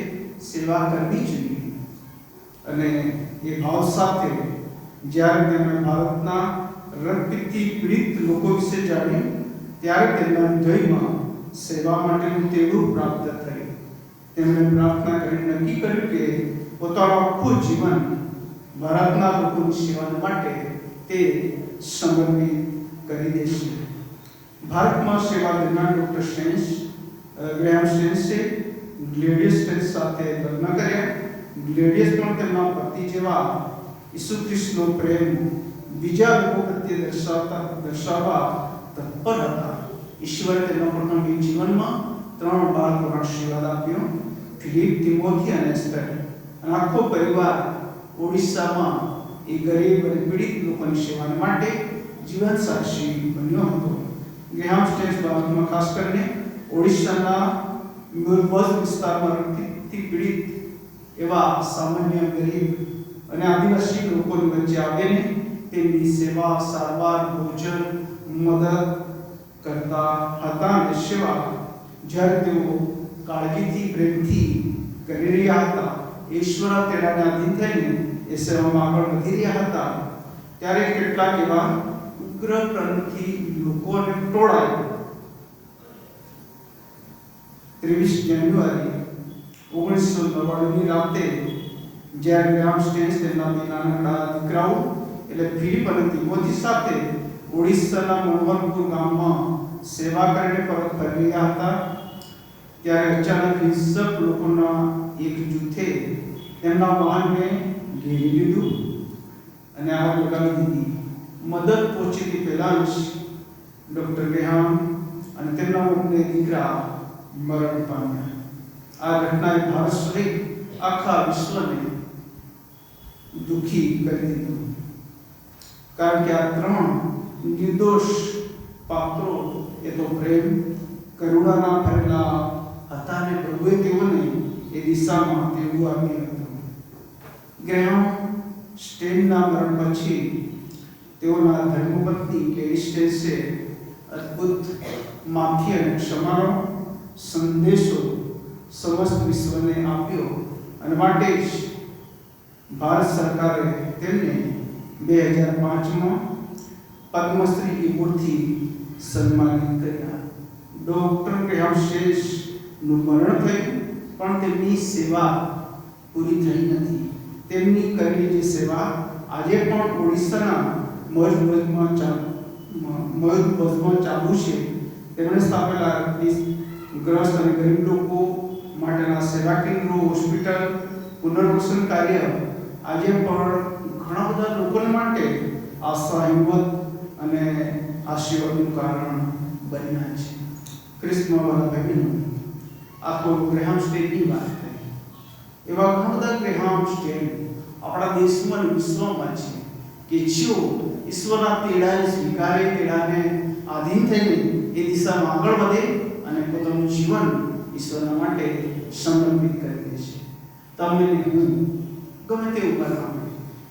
સેવા કરવી જોઈએ. અને એ ભાવ સાથે જ્યારે તેમણે ભારતના રક્તપિત્તથી પીડિત લોકો વિશે જાણ્યું ત્યારે તેમના હૃદયમાં સેવા માટેનું તેડું પ્રાપ્ત થયું. તેમણે પ્રાર્થના કરી નક્કી કર્યું કે પોતાનું આખું જીવન ભારતના લોકોની સેવા માટે તે સમર્પિત કરી દેશે. ભારતમાં સેવા દેનાર ડોક્ટર ગ્રેહામ સ્ટેન્સે ગ્લેડિયસ સ્ટેન સાથે લગ્ન કર્યા. ગ્લેડિયસ પણ તેમના પતિ જેવા ઈસુ ખ્રિસ્તનો પ્રેમ બીજા લોકો પ્રત્યે દર્શાવવા તત્પર હતા. ઈશ્વરે તેમના પ્રથમ જીવનમાં 3 બાળકોનો આશીર્વાદ આપ્યો, ફિલિપ, તિમોથી અને એસ્તર. અને આખો પરિવાર ઓડિશામાં એ ગરીબ અને પીડિત લોકોની સેવા માટે જીવન સાક્ષી બન્યો હતો. ગ્રેહામ સ્ટેન ભારતમાં ખાસ કરીને ઓડિશાના મોરબી વિસ્તારમાં રક્તપિત્તથી પીડિત એવા સામાન્ય ગરીબ અને આદિવાસી લોકોની વચ્ચે આવીને તેમની સેવા, સારવાર, ભોજન, મદદ કરતા હતા. અને સેવા જ્યારે તેઓ કાળજીથી, પ્રેમથી કરી રહ્યા હતા, ઈશ્વરના તેડાને આધીન થઈને એ સેવામાં આગળ વધી રહ્યા હતા, ત્યારે કેટલાક એવા ઉગ્રપંથી લોકોને ટોળાએ 23 જાન્યુઆરી 1999ની રાતે જ્યારે ગ્રેહામ સ્ટેન તેમના બે નાનકડા દીકરાઓ એટલે ફિલિપ અને તિમોથી સાથે ઓડિશાના મોહનપુર ગામમાં સેવા કરીને પરત ફરી રહ્યા હતા, ત્યારે અચાનક હિંસક લોકોના એક જૂથે તેમના વાહનને ઘેરી લીધું અને આગ લગાવી દીધી. મદદ પહોંચી તે પહેલા જ ડોક્ટર ગ્રેહામ અને તેમના બંને દીકરા મરણ પામ્યા. આ ઘટનાએ ભારત સહિત આખા વિશ્વને દુઃખી કરી દીધું, કારણ કે આ 3 નિર્દોષ પાત્રો એ તો પ્રેમ, કરુણાના ભરેલા હતા અને પ્રભુએ તેઓને એ દિશામાં તેવું આપ્યું હતું. ગ્રેહામ સ્ટેનના મરણ પછી તેઓના ધર્મપત્ની લેડી સ્ટેન્સે અદ્ભુત માફી અને ક્ષમાનો સંદેશો સમસ્ત વિશ્વને આપ્યો અને માટે જ ભારત સરકારે તેમને 2005માં પદ્મશ્રી એવોર્ડથી સન્માનિત કર્યા. ડોક્ટર ગ્રેહામ સ્ટેનનું મરણ થયું પણ તેમની સેવા પૂરી થઈ નથી. તેમની કરેલી જે સેવા આજે પણ ઓડિશાના મયુરભંજમાં ચાલુ છે. તેમણે સ્થાપેલા ગ્રસ્ત અને ગરીબ લોકો માટેના સેવા કેન્દ્રો, હોસ્પિટલ, પુનર્વસન કાર્ય આજે પણ ઘણા બધા લોકોને માટે આશા, હિંમત અને આશીર્વાદનું કારણ બન્યા છે. ખ્રિસ્તમાં વાલા બહેનો, આ તો ગ્રેહામ સ્ટેનની વાત થઈ. એવા ઘણા બધા ગ્રેહામ સ્ટેન આપણા દેશમાં અને વિશ્વમાં છે કે જેઓ ઈશ્વરના તેડાને સ્વીકારે, તેડાને આધીન થઈને એ દિશામાં આગળ વધે અને પોતાનું જીવન ઈશ્વરના માટે સમર્પિત કરી દે છે. તમે હું ગમે તે ઉંમર આવે,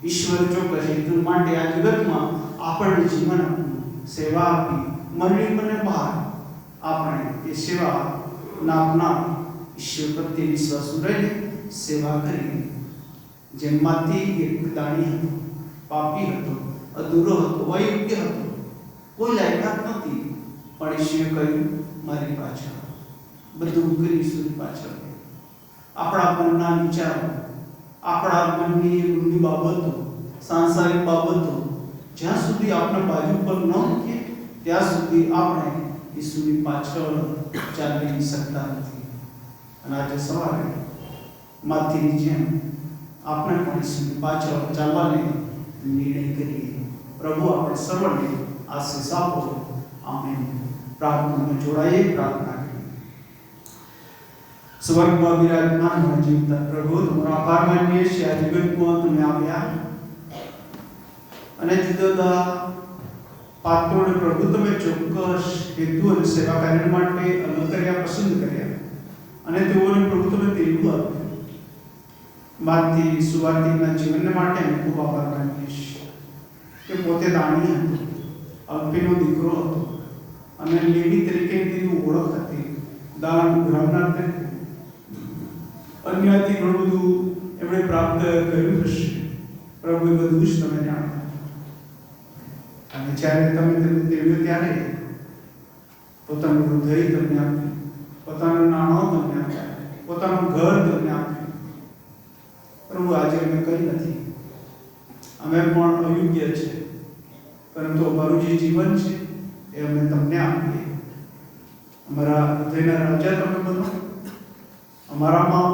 ઈશ્વર ચોક્કસ હેતુ માટે આ જગતમાં આપણને જીવન આપ્યું, સેવા આપી, મરણી પર બહાર આપણે એ સેવા આપનાર ઈશ્વર પ્રત્યે વિશ્વાસુ રહીને સેવા કરી. જેમાંથી એક દાણી હતો, પાપી હતો, અધૂરો હતો, અયોગ્ય હતો, કોઈ લાયકાત નહોતી, પણ ઈશ્વરે કહ્યું મારી પાછળ બધું કરી ઈશ્વરની પાછળ. આપણા મનના વિચારો, આપણા મનની ઊંડી બાબતો, સાંસારિક બાબતો જ્યાં સુધી આપણે બાજુ પર ન મૂકીએ ત્યાં સુધી આપણે ઈશ્વરની પાછળ ચાલી શકતા નથી. અને આજે સવારે માથીની જેમ આપણે પણ ઈશ્વરની પાછળ ચાલવાને નિર્ણય કરીએ. પ્રભુ આપણે સર્વને આશીષ આપો. આમેન. પ્રાર્થનામાં જોડાઈએ, પ્રાર્થના કરીએ. સ્વર્ગમાં વિરાજમાન જીવતા પ્રભુ, તમારો આભાર માનીએ છીએ આ જગતમાં તમે આવ્યા અને જુદા પાત્રોને પ્રભુ તમે ચોક્કસ હેતુ અને સેવા કાર્ય માટે અલગ કર્યા, પસંદ કર્યા અને તેઓને પ્રભુ તમે તેલું આપ્યું. માથી સુવાર્તિકના જીવનને માટે અમે ખૂબ આભાર માનીએ છીએ કે પોતે દાણી હતો, અલ્પીનો દીકરો હતો અને લેવી તરીકે તેની ઓળખ હતી, દાન ગ્રહનાર તરીકે અન્યથી ઘણું બધું એમણે પ્રાપ્ત કર્યું હશે. પ્રભુ એ બધું જ તમે જાણો. અને જ્યારે તમે તેમને તેડ્યો ત્યારે પોતાનું હૃદય તમને આપ્યું, પોતાનું નાણો તમને આપ્યા, પોતાનું ઘર તમને આપ્યું. પ્રભુ આજે અમે કંઈ નથી, અમે પણ અયોગ્ય છે, પરંતુ અમારું જે જીવન છે એ અમે તમને આપીએ. અમારા હૃદયના રાજા તમે બનો, અમારામાં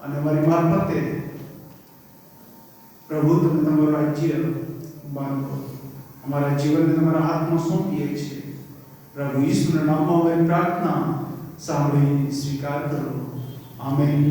અને અમારી મારફતે પ્રભુ તમે તમારું રાજ્ય બાંધો. અમારા જીવનને તમારા હાથમાં સોંપીએ છીએ. પ્રભુ ઈસુના નામમાં અમારી પ્રાર્થના સાંભળી સ્વીકાર કરો. આમેન.